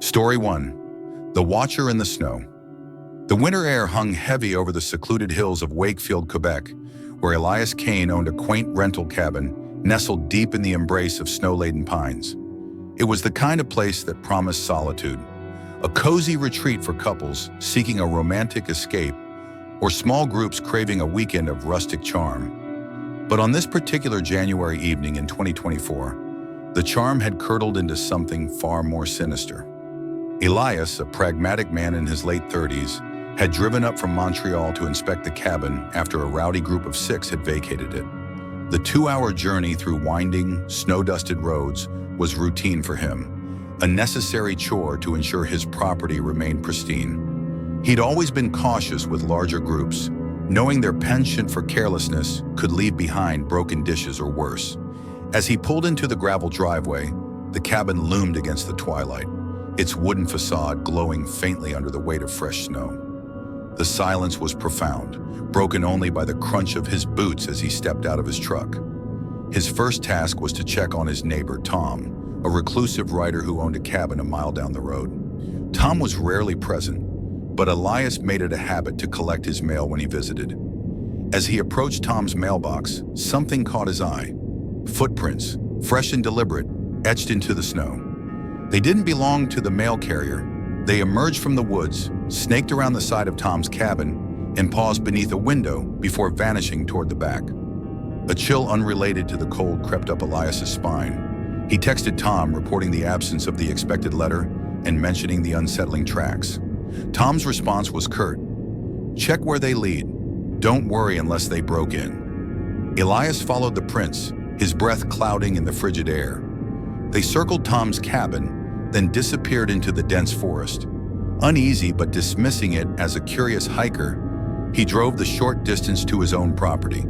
Story 1. The Watcher in the Snow. The winter air hung heavy over the secluded hills of Wakefield, Quebec, where Elias Kane owned a quaint rental cabin nestled deep in the embrace of snow-laden pines. It was the kind of place that promised solitude, a cozy retreat for couples seeking a romantic escape or small groups craving a weekend of rustic charm. But on this particular January evening in 2024, the charm had curdled into something far more sinister. Elias, a pragmatic man in his late 30s, had driven up from Montreal to inspect the cabin after a rowdy group of 6 had vacated it. The 2-hour journey through winding, snow-dusted roads was routine for him, a necessary chore to ensure his property remained pristine. He'd always been cautious with larger groups, knowing their penchant for carelessness could leave behind broken dishes or worse. As he pulled into the gravel driveway, the cabin loomed against the twilight, its wooden facade glowing faintly under the weight of fresh snow. The silence was profound, broken only by the crunch of his boots as he stepped out of his truck. His first task was to check on his neighbor, Tom, a reclusive writer who owned a cabin a mile down the road. Tom was rarely present, but Elias made it a habit to collect his mail when he visited. As he approached Tom's mailbox, something caught his eye. Footprints, fresh and deliberate, etched into the snow. They didn't belong to the mail carrier. They emerged from the woods, snaked around the side of Tom's cabin, and paused beneath a window before vanishing toward the back. A chill unrelated to the cold crept up Elias's spine. He texted Tom, reporting the absence of the expected letter and mentioning the unsettling tracks. Tom's response was curt. "Check where they lead. Don't worry unless they broke in." Elias followed the prints, his breath clouding in the frigid air. They circled Tom's cabin, then disappeared into the dense forest. Uneasy but dismissing it as a curious hiker, he drove the short distance to his own property.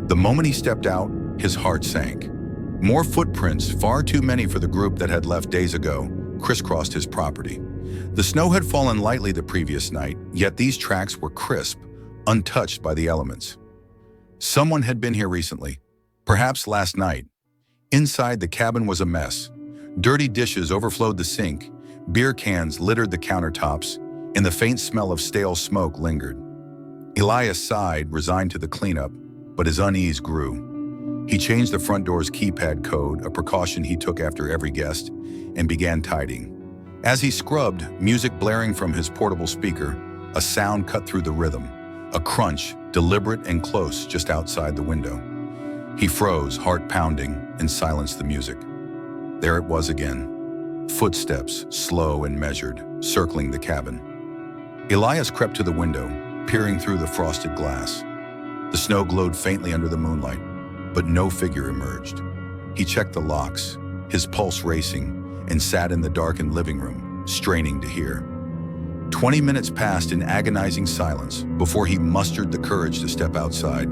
The moment he stepped out, his heart sank. More footprints, far too many for the group that had left days ago, crisscrossed his property. The snow had fallen lightly the previous night, yet these tracks were crisp, untouched by the elements. Someone had been here recently, perhaps last night. Inside, the cabin was a mess. Dirty dishes overflowed the sink, beer cans littered the countertops, and the faint smell of stale smoke lingered. Elias sighed, resigned to the cleanup, but his unease grew. He changed the front door's keypad code, a precaution he took after every guest, and began tidying. As he scrubbed, music blaring from his portable speaker, a sound cut through the rhythm, a crunch, deliberate and close just outside the window. He froze, heart pounding, and silenced the music. There it was again. Footsteps, slow and measured, circling the cabin. Elias crept to the window, peering through the frosted glass. The snow glowed faintly under the moonlight, but no figure emerged. He checked the locks, his pulse racing, and sat in the darkened living room, straining to hear. 20 minutes passed in agonizing silence before he mustered the courage to step outside,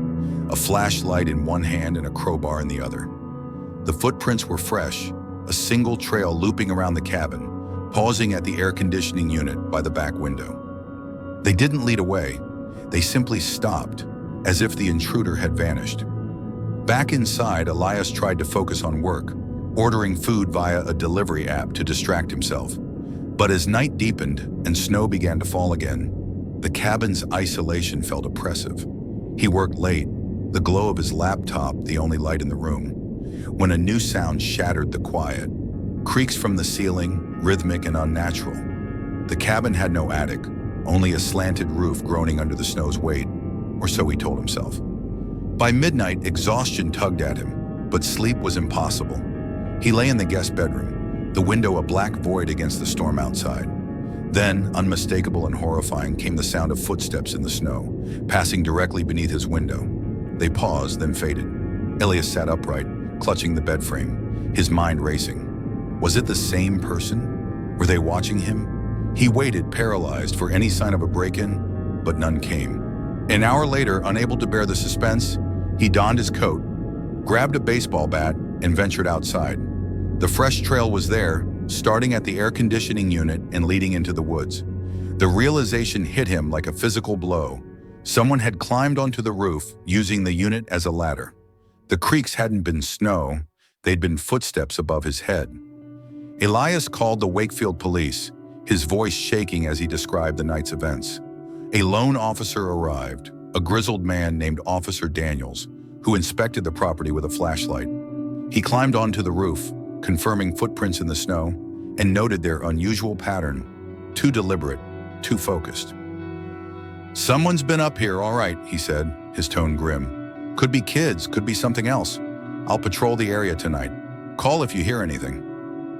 a flashlight in one hand and a crowbar in the other. The footprints were fresh, a single trail looping around the cabin, pausing at the air conditioning unit by the back window. They didn't lead away. They simply stopped, as if the intruder had vanished. Back inside, Elias tried to focus on work, ordering food via a delivery app to distract himself. But as night deepened and snow began to fall again, the cabin's isolation felt oppressive. He worked late, the glow of his laptop the only light in the room, when a new sound shattered the quiet. Creaks from the ceiling, rhythmic and unnatural. The cabin had no attic, only a slanted roof groaning under the snow's weight, or so he told himself. By midnight, exhaustion tugged at him, but sleep was impossible. He lay in the guest bedroom, the window a black void against the storm outside. Then, unmistakable and horrifying, came the sound of footsteps in the snow, passing directly beneath his window. They paused, then faded. Elias sat upright, clutching the bed frame, his mind racing. Was it the same person? Were they watching him? He waited, paralyzed, for any sign of a break-in, but none came. An hour later, unable to bear the suspense, he donned his coat, grabbed a baseball bat, and ventured outside. The fresh trail was there, starting at the air conditioning unit and leading into the woods. The realization hit him like a physical blow. Someone had climbed onto the roof, using the unit as a ladder. The creaks hadn't been snow, they'd been footsteps above his head. Elias called the Wakefield police, his voice shaking as he described the night's events. A lone officer arrived, a grizzled man named Officer Daniels, who inspected the property with a flashlight. He climbed onto the roof, confirming footprints in the snow, and noted their unusual pattern, too deliberate, too focused. "Someone's been up here, all right," he said, his tone grim. "Could be kids, could be something else. I'll patrol the area tonight. Call if you hear anything."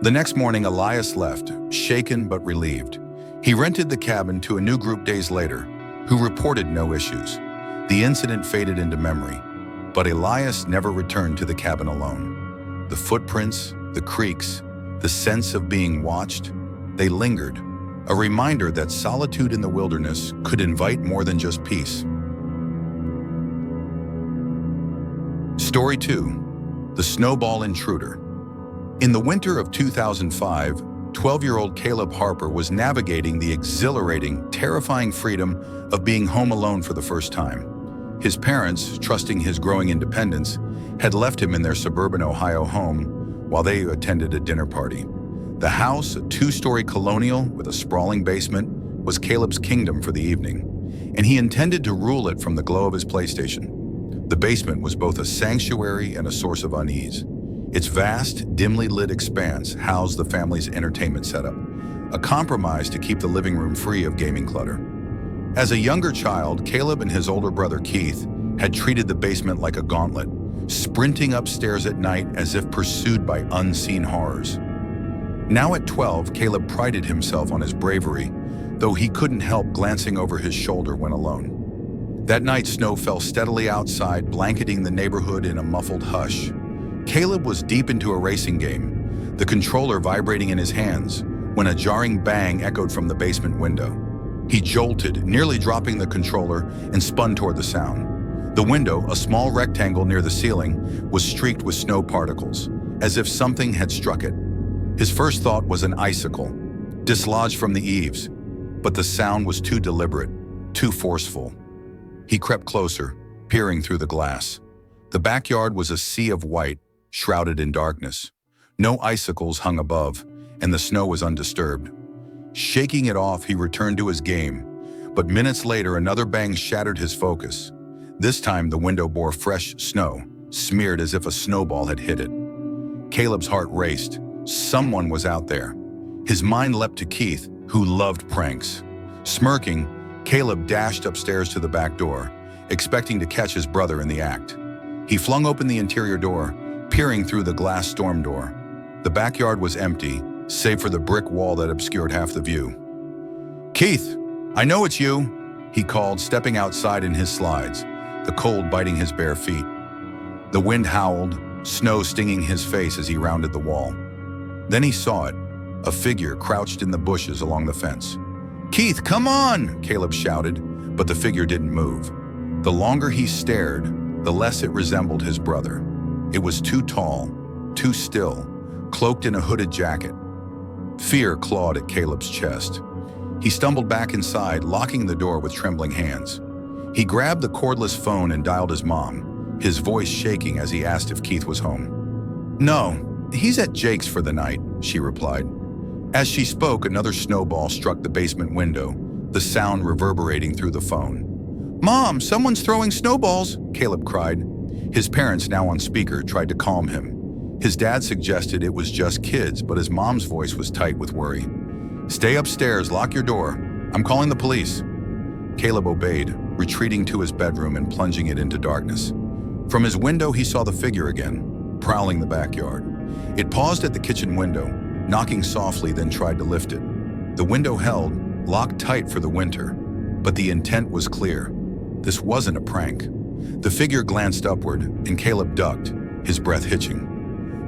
The next morning, Elias left, shaken but relieved. He rented the cabin to a new group days later, who reported no issues. The incident faded into memory, but Elias never returned to the cabin alone. The footprints, the creaks, the sense of being watched, they lingered, a reminder that solitude in the wilderness could invite more than just peace. Story 2. The Snowball Intruder. In the winter of 2005, 12-year-old Caleb Harper was navigating the exhilarating, terrifying freedom of being home alone for the first time. His parents, trusting his growing independence, had left him in their suburban Ohio home while they attended a dinner party. The house, a 2-story colonial with a sprawling basement, was Caleb's kingdom for the evening, and he intended to rule it from the glow of his PlayStation. The basement was both a sanctuary and a source of unease. Its vast, dimly lit expanse housed the family's entertainment setup, a compromise to keep the living room free of gaming clutter. As a younger child, Caleb and his older brother Keith had treated the basement like a gauntlet, sprinting upstairs at night as if pursued by unseen horrors. Now at 12, Caleb prided himself on his bravery, though he couldn't help glancing over his shoulder when alone. That night, snow fell steadily outside, blanketing the neighborhood in a muffled hush. Caleb was deep into a racing game, the controller vibrating in his hands, when a jarring bang echoed from the basement window. He jolted, nearly dropping the controller, and spun toward the sound. The window, a small rectangle near the ceiling, was streaked with snow particles, as if something had struck it. His first thought was an icicle, dislodged from the eaves, but the sound was too deliberate, too forceful. He crept closer, peering through the glass. The backyard was a sea of white, shrouded in darkness. No icicles hung above, and the snow was undisturbed. Shaking it off, he returned to his game, but minutes later another bang shattered his focus. This time the window bore fresh snow, smeared as if a snowball had hit it. Caleb's heart raced. Someone was out there. His mind leapt to Keith, who loved pranks. Smirking, Caleb dashed upstairs to the back door, expecting to catch his brother in the act. He flung open the interior door, peering through the glass storm door. The backyard was empty, save for the brick wall that obscured half the view. "Keith, I know it's you," he called, stepping outside in his slides, the cold biting his bare feet. The wind howled, snow stinging his face as he rounded the wall. Then he saw it, a figure crouched in the bushes along the fence. "Keith, come on!" Caleb shouted, but the figure didn't move. The longer he stared, the less it resembled his brother. It was too tall, too still, cloaked in a hooded jacket. Fear clawed at Caleb's chest. He stumbled back inside, locking the door with trembling hands. He grabbed the cordless phone and dialed his mom, his voice shaking as he asked if Keith was home. "No, he's at Jake's for the night," she replied. As she spoke, another snowball struck the basement window, the sound reverberating through the phone. "Mom, someone's throwing snowballs!" Caleb cried. His parents, now on speaker, tried to calm him. His dad suggested it was just kids, but his mom's voice was tight with worry. "Stay upstairs, lock your door. I'm calling the police." Caleb obeyed, retreating to his bedroom and plunging it into darkness. From his window, he saw the figure again, prowling the backyard. It paused at the kitchen window, knocking softly, then tried to lift it. The window held, locked tight for the winter, but the intent was clear. This wasn't a prank. The figure glanced upward, and Caleb ducked, his breath hitching.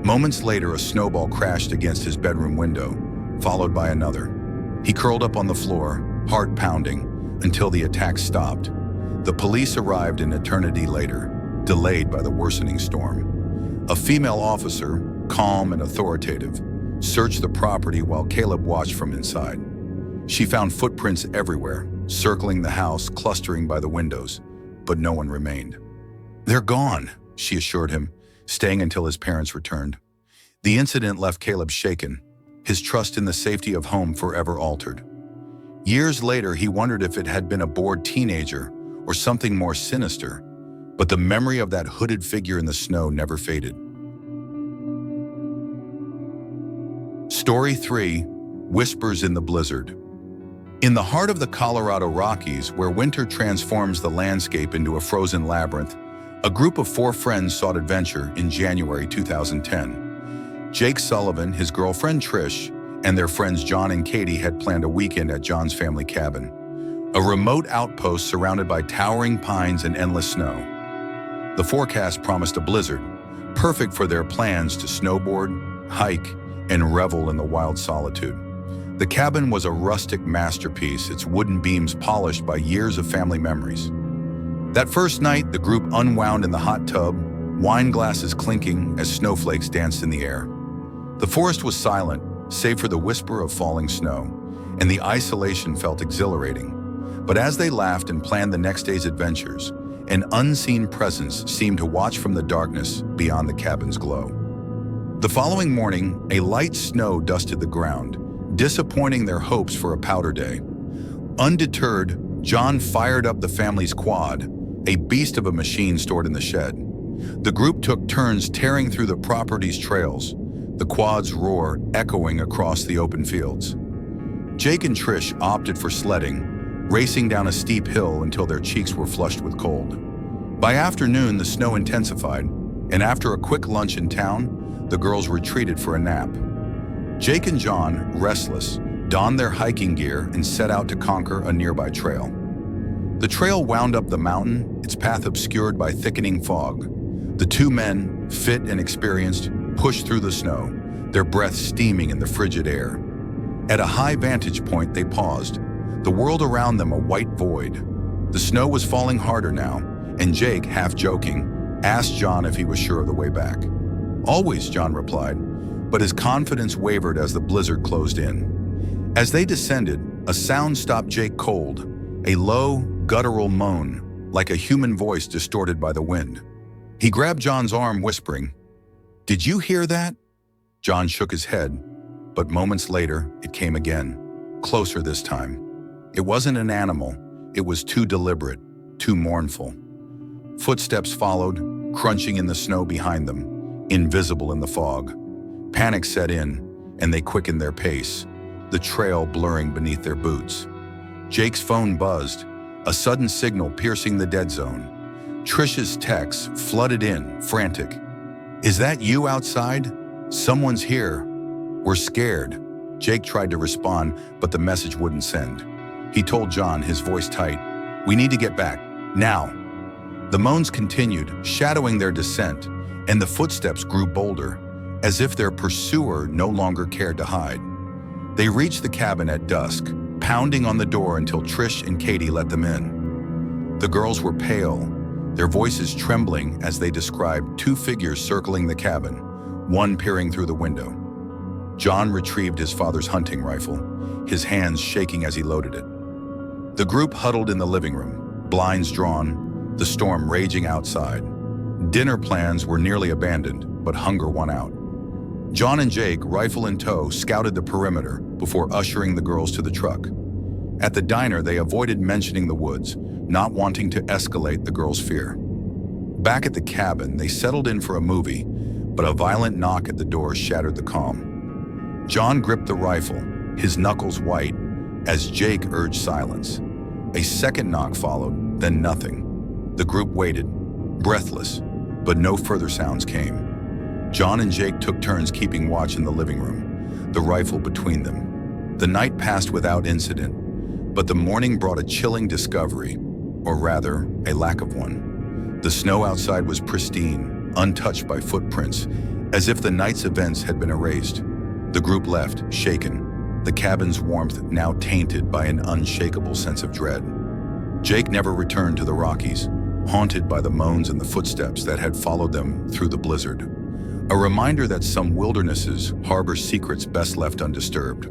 Moments later, a snowball crashed against his bedroom window, followed by another. He curled up on the floor, heart pounding, until the attack stopped. The police arrived an eternity later, delayed by the worsening storm. A female officer, calm and authoritative, searched the property while Caleb watched from inside. She found footprints everywhere, circling the house, clustering by the windows, but no one remained. "They're gone," she assured him, staying until his parents returned. The incident left Caleb shaken, his trust in the safety of home forever altered. Years later, he wondered if it had been a bored teenager or something more sinister, but the memory of that hooded figure in the snow never faded. Story 3: Whispers in the Blizzard. In the heart of the Colorado Rockies, where winter transforms the landscape into a frozen labyrinth, a group of 4 friends sought adventure in January 2010. Jake Sullivan, his girlfriend Trish, and their friends John and Katie had planned a weekend at John's family cabin, a remote outpost surrounded by towering pines and endless snow. The forecast promised a blizzard, perfect for their plans to snowboard, hike, and revel in the wild solitude. The cabin was a rustic masterpiece, its wooden beams polished by years of family memories. That first night, the group unwound in the hot tub, wine glasses clinking as snowflakes danced in the air. The forest was silent, save for the whisper of falling snow, and the isolation felt exhilarating. But as they laughed and planned the next day's adventures, an unseen presence seemed to watch from the darkness beyond the cabin's glow. The following morning, a light snow dusted the ground, disappointing their hopes for a powder day. Undeterred, John fired up the family's quad, a beast of a machine stored in the shed. The group took turns tearing through the property's trails, the quad's roar echoing across the open fields. Jake and Trish opted for sledding, racing down a steep hill until their cheeks were flushed with cold. By afternoon, the snow intensified, and after a quick lunch in town, the girls retreated for a nap. Jake and John, restless, donned their hiking gear and set out to conquer a nearby trail. The trail wound up the mountain, its path obscured by thickening fog. The 2 men, fit and experienced, pushed through the snow, their breath steaming in the frigid air. At a high vantage point, they paused, the world around them a white void. The snow was falling harder now, and Jake, half joking, asked John if he was sure of the way back. "Always," John replied, but his confidence wavered as the blizzard closed in. As they descended, a sound stopped Jake cold, a low, guttural moan, like a human voice distorted by the wind. He grabbed John's arm, whispering, "Did you hear that?" John shook his head, but moments later, it came again, closer this time. It wasn't an animal, it was too deliberate, too mournful. Footsteps followed, crunching in the snow behind them, invisible in the fog. Panic set in, and they quickened their pace, the trail blurring beneath their boots. Jake's phone buzzed, a sudden signal piercing the dead zone. Trish's text flooded in, frantic. "Is that you outside? Someone's here. We're scared." Jake tried to respond, but the message wouldn't send. He told John, his voice tight, "We need to get back, now." The moans continued, shadowing their descent, and the footsteps grew bolder, as if their pursuer no longer cared to hide. They reached the cabin at dusk, pounding on the door until Trish and Katie let them in. The girls were pale, their voices trembling as they described 2 figures circling the cabin, one peering through the window. John retrieved his father's hunting rifle, his hands shaking as he loaded it. The group huddled in the living room, blinds drawn, the storm raging outside. Dinner plans were nearly abandoned, but hunger won out. John and Jake, rifle in tow, scouted the perimeter before ushering the girls to the truck. At the diner, they avoided mentioning the woods, not wanting to escalate the girls' fear. Back at the cabin, they settled in for a movie, but a violent knock at the door shattered the calm. John gripped the rifle, his knuckles white, as Jake urged silence. A second knock followed, then nothing. The group waited, breathless, but no further sounds came. John and Jake took turns keeping watch in the living room, the rifle between them. The night passed without incident, but the morning brought a chilling discovery, or rather, a lack of one. The snow outside was pristine, untouched by footprints, as if the night's events had been erased. The group left, shaken, the cabin's warmth now tainted by an unshakable sense of dread. Jake never returned to the Rockies, haunted by the moans and the footsteps that had followed them through the blizzard. A reminder that some wildernesses harbor secrets best left undisturbed.